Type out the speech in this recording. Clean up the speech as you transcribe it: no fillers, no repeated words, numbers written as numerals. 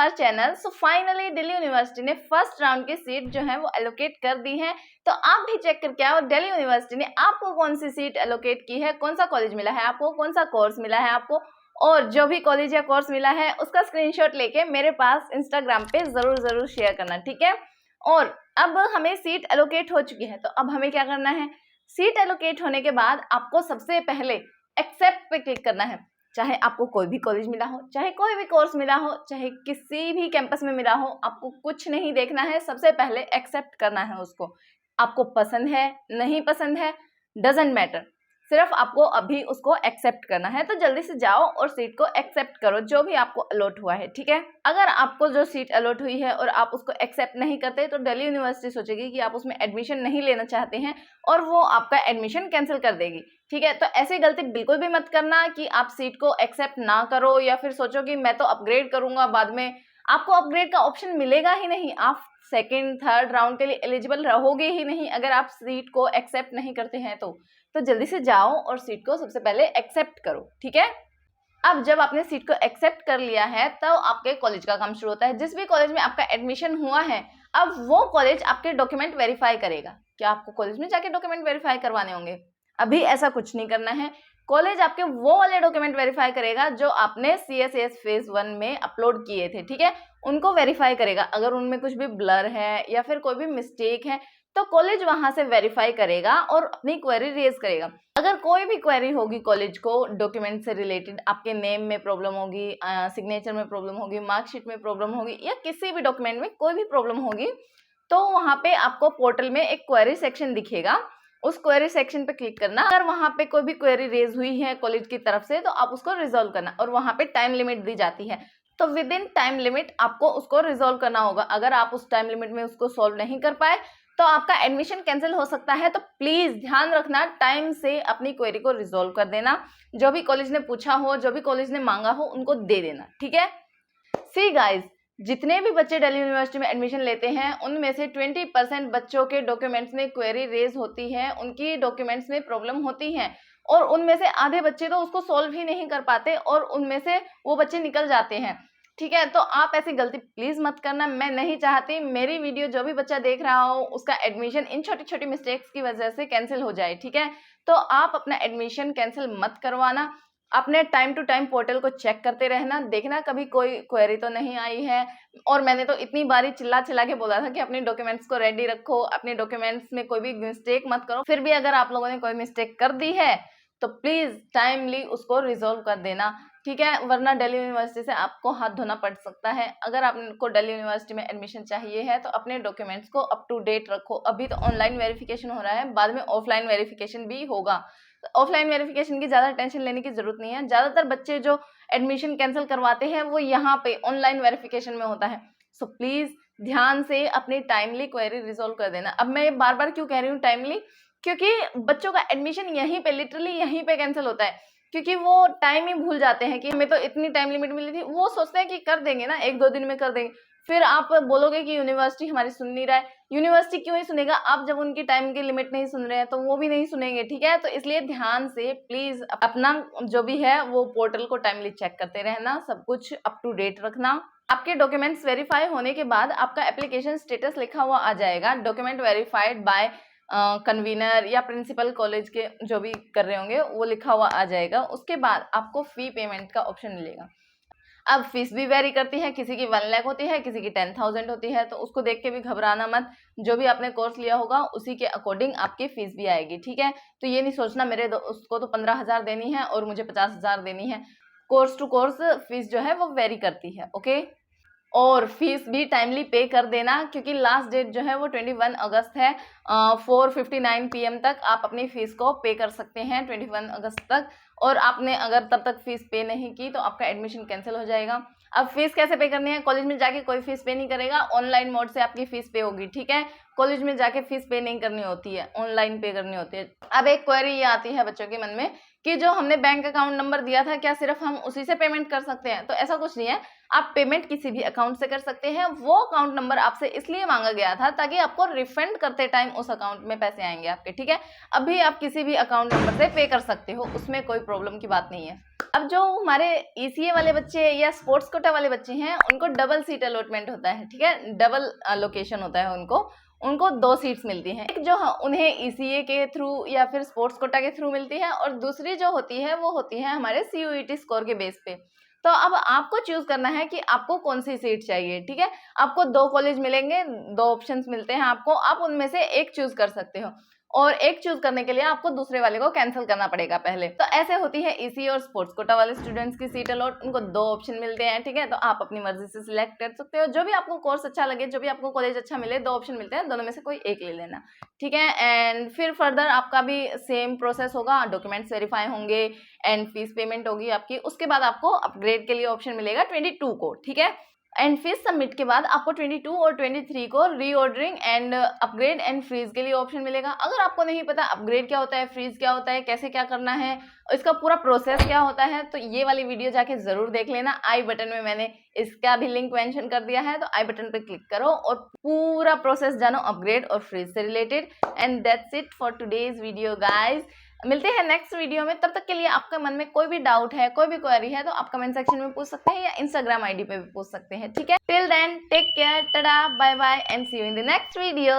Our channel. So finally Delhi university ने first round की seat जो है वो एलोकेट कर दी है। तो आप भी चेक करके आओ दिल्ली यूनिवर्सिटी ने आपको कौन सी सीट एलोकेट की है, कौन सा कॉलेज मिला है आपको, कौन सा कोर्स मिला है आपको, और जो भी कॉलेज या कोर्स मिला है उसका स्क्रीनशॉट लेके मेरे पास इंस्टाग्राम पे जरूर शेयर करना, ठीक है। और अब हमें सीट एलोकेट हो चुकी है, तो अब हमें क्या करना है, सीट एलोकेट होने के बाद आपको सबसे पहले एक्सेप्ट पे क्लिक करना है। चाहे आपको कोई भी कॉलेज मिला हो, चाहे कोई भी कोर्स मिला हो, चाहे किसी भी कैंपस में मिला हो, आपको कुछ नहीं देखना है, सबसे पहले एक्सेप्ट करना है उसको। आपको पसंद है नहीं पसंद है डजेंट मैटर, सिर्फ आपको अभी उसको एक्सेप्ट करना है। तो जल्दी से जाओ और सीट को एक्सेप्ट करो जो भी आपको अलॉट हुआ है, ठीक है। अगर आपको जो सीट अलॉट हुई है और आप उसको एक्सेप्ट नहीं करते तो दिल्ली यूनिवर्सिटी सोचेगी कि आप उसमें एडमिशन नहीं लेना चाहते हैं और वो आपका एडमिशन कैंसिल कर देगी, ठीक है। तो ऐसी गलती बिल्कुल भी मत करना कि आप सीट को एक्सेप्ट ना करो या फिर सोचो कि मैं तो अपग्रेड करूंगा बाद में। आपको अपग्रेड का ऑप्शन मिलेगा ही नहीं, आप सेकेंड थर्ड राउंड के लिए एलिजिबल रहोगे ही नहीं अगर आप सीट को एक्सेप्ट नहीं करते हैं। तो जल्दी से जाओ और सीट को सबसे पहले एक्सेप्ट करो, ठीक है। अब जब आपने सीट को एक्सेप्ट कर लिया है तो आपके कॉलेज का काम शुरू होता है। जिस भी कॉलेज में आपका एडमिशन हुआ है, अब वो कॉलेज आपके डॉक्यूमेंट वेरीफाई करेगा। क्या आपको कॉलेज में जाके डॉक्यूमेंट वेरीफाई करवाने होंगे? अभी ऐसा कुछ नहीं करना है। कॉलेज आपके वो वाले डॉक्यूमेंट वेरीफाई करेगा जो आपने CSAS फेज 1 में अपलोड किए थे, ठीक है। उनको वेरीफाई करेगा। अगर उनमें कुछ भी ब्लर है या फिर कोई भी मिस्टेक है तो कॉलेज वहां से वेरीफाई करेगा और अपनी क्वेरी रेज करेगा। अगर कोई भी क्वेरी होगी कॉलेज को डॉक्यूमेंट से रिलेटेड, आपके नेम में प्रॉब्लम होगी, सिग्नेचर में प्रॉब्लम होगी, मार्कशीट में प्रॉब्लम होगी या किसी भी डॉक्यूमेंट में कोई भी प्रॉब्लम होगी, तो वहां पे आपको पोर्टल में एक क्वेरी सेक्शन दिखेगा। उस क्वेरी सेक्शन पे क्लिक करना। अगर वहां पे कोई भी क्वेरी रेज हुई है कॉलेज की तरफ से तो आप उसको रिजॉल्व करना, और वहां पे टाइम लिमिट दी जाती है। तो विद इन टाइम लिमिट आपको उसको रिजॉल्व करना होगा। अगर आप उस टाइम लिमिट में उसको सॉल्व नहीं कर पाए तो आपका एडमिशन कैंसिल हो सकता है। तो प्लीज ध्यान रखना, टाइम से अपनी क्वेरी को रिजॉल्व कर देना। जो भी कॉलेज ने पूछा हो, जो भी कॉलेज ने मांगा हो, उनको दे देना, ठीक है। सी गाइज, जितने भी बच्चे दिल्ली यूनिवर्सिटी में एडमिशन लेते हैं उनमें से 20% बच्चों के डॉक्यूमेंट्स में क्वेरी रेज होती है, उनकी डॉक्यूमेंट्स में प्रॉब्लम होती है, और उनमें से आधे बच्चे तो उसको सॉल्व ही नहीं कर पाते और उनमें से वो बच्चे निकल जाते हैं, ठीक है। तो आप ऐसी गलती प्लीज मत करना। मैं नहीं चाहती मेरी वीडियो जो भी बच्चा देख रहा हो उसका एडमिशन इन छोटी छोटी मिस्टेक्स की वजह से कैंसिल हो जाए, ठीक है। तो आप अपना एडमिशन कैंसिल मत करवाना। अपने टाइम टू टाइम पोर्टल को चेक करते रहना, देखना कभी कोई क्वेरी तो नहीं आई है। और मैंने तो इतनी बारी चिल्ला चिल्ला के बोला था कि अपने डॉक्यूमेंट्स को रेडी रखो, अपने डॉक्यूमेंट्स में कोई भी मिस्टेक मत करो। फिर भी अगर आप लोगों ने कोई मिस्टेक कर दी है तो प्लीज टाइमली उसको रिजॉल्व कर देना, ठीक है, वरना दिल्ली यूनिवर्सिटी से आपको हाथ धोना पड़ सकता है। अगर आपको दिल्ली यूनिवर्सिटी में एडमिशन चाहिए है तो अपने डॉक्यूमेंट्स को अप टू डेट रखो। अभी तो ऑनलाइन वेरिफिकेशन हो रहा है, बाद में ऑफलाइन वेरिफिकेशन भी होगा। ऑफलाइन वेरिफिकेशन की ज्यादा टेंशन लेने की जरूरत नहीं है। ज्यादातर बच्चे जो एडमिशन कैंसिल करवाते हैं वो यहाँ पे ऑनलाइन वेरिफिकेशन में होता है। सो प्लीज ध्यान से अपनी टाइमली क्वेरी रिजॉल्व कर देना। अब मैं बार बार क्यों कह रही हूँ टाइमली, क्योंकि बच्चों का एडमिशन यहीं पे लिटरली यहीं पे कैंसिल होता है, क्योंकि वो टाइम ही भूल जाते हैं कि हमें तो इतनी टाइम लिमिट मिली थी। वो सोचते हैं कि कर देंगे ना, 1-2 दिन में कर देंगे। फिर आप बोलोगे कि यूनिवर्सिटी हमारी सुन नहीं रहा है। यूनिवर्सिटी क्यों ही सुनेगा? आप जब उनकी टाइम की लिमिट नहीं सुन रहे हैं तो वो भी नहीं सुनेंगे, ठीक है। तो इसलिए ध्यान से प्लीज अपना जो भी है वो पोर्टल को टाइमली चेक करते रहना, सब कुछ अप टू डेट रखना। आपके डॉक्यूमेंट्स वेरीफाई होने के बाद आपका एप्लीकेशन स्टेटस लिखा हुआ आ जाएगा, डॉक्यूमेंट वेरीफाइड बाय कन्वीनर या प्रिंसिपल कॉलेज के जो भी कर रहे होंगे वो लिखा हुआ आ जाएगा। उसके बाद आपको फी पेमेंट का ऑप्शन मिलेगा। अब फीस भी वेरी करती है, किसी की 1 लाख होती है, किसी की 10,000 होती है। तो उसको देख के भी घबराना मत, जो भी आपने कोर्स लिया होगा उसी के अकॉर्डिंग आपकी फीस भी आएगी, ठीक है। तो ये नहीं सोचना मेरे उसको तो 15,000 देनी है और मुझे 50,000 देनी है। कोर्स टू कोर्स फीस जो है वो वेरी करती है, ओके। और फीस भी टाइमली पे कर देना, क्योंकि लास्ट डेट जो है वो 21 अगस्त है। 4:59 PM तक आप अपनी फीस को पे कर सकते हैं, 21 अगस्त तक। और आपने अगर तब तक फीस पे नहीं की तो आपका एडमिशन कैंसिल हो जाएगा। अब फीस कैसे पे करनी है? कॉलेज में जाके कोई फीस पे नहीं करेगा, ऑनलाइन मोड से आपकी फीस पे होगी, ठीक है। कॉलेज में जाके फीस पे नहीं करनी होती है, ऑनलाइन पे करनी होती है। अब एक क्वेरी ये आती है बच्चों के मन में कि जो हमने बैंक अकाउंट नंबर दिया था क्या सिर्फ हम उसी से पेमेंट कर सकते हैं? तो ऐसा कुछ नहीं है, आप पेमेंट किसी भी अकाउंट से कर सकते हैं। वो अकाउंट नंबर आपसे इसलिए मांगा गया था ताकि आपको रिफंड करते टाइम उस अकाउंट में पैसे आएंगे आपके, ठीक है। अभी आप किसी भी अकाउंट नंबर से पे कर सकते हो, उसमें कोई प्रॉब्लम की बात नहीं है। अब जो हमारे ईसीए वाले बच्चे या स्पोर्ट्स कोटा वाले बच्चे हैं उनको डबल सीट अलॉटमेंट होता है, ठीक है, डबल लोकेशन होता है उनको 2 सीट्स मिलती हैं। एक जो उन्हें ईसीए के थ्रू या फिर स्पोर्ट्स कोटा के थ्रू मिलती है और दूसरी जो होती है वो होती है हमारे सीयूईटी स्कोर के बेस पे। तो अब आपको चूज करना है कि आपको कौन सी सीट चाहिए, ठीक है। आपको 2 कॉलेज मिलेंगे, 2 ऑप्शंस मिलते हैं आपको, आप उनमें से एक चूज कर सकते हो और एक चूज करने के लिए आपको दूसरे वाले को कैंसिल करना पड़ेगा पहले। तो ऐसे होती है ईसी और स्पोर्ट्स कोटा वाले स्टूडेंट्स की सीट अलॉट, उनको 2 ऑप्शन मिलते हैं, ठीक है। तो आप अपनी मर्जी से सिलेक्ट कर सकते हो, जो भी आपको कोर्स अच्छा लगे, जो भी आपको कॉलेज अच्छा मिले, 2 ऑप्शन मिलते हैं, दोनों में से कोई एक ले लेना, ठीक है। एंड फिर फर्दर आपका भी सेम प्रोसेस होगा, डॉक्यूमेंट्स वेरीफाई होंगे एंड फीस पेमेंट होगी आपकी। उसके बाद आपको अपग्रेड के लिए ऑप्शन मिलेगा 22 को, ठीक है। एंड फीस सबमिट के बाद आपको 22 और 23 को reordering and upgrade and freeze के लिए ऑप्शन मिलेगा। अगर आपको नहीं पता अपग्रेड क्या होता है, फ्रीज क्या होता है, कैसे क्या करना है, इसका पूरा प्रोसेस क्या होता है, तो ये वाली वीडियो जाके जरूर देख लेना। आई बटन में मैंने इसका भी लिंक मेंशन कर दिया है, तो आई बटन पे क्लिक करो और पूरा प्रोसेस जानो अपग्रेड और फ्रीज से related. And that's it for today's video guys. मिलते हैं नेक्स्ट वीडियो में, तब तक के लिए आपके मन में कोई भी डाउट है, कोई भी क्वेरी है तो आप कमेंट सेक्शन में पूछ सकते हैं या इंस्टाग्राम आईडी पे भी पूछ सकते हैं, ठीक है। Till then take care, tata, bye bye and see you in the next video.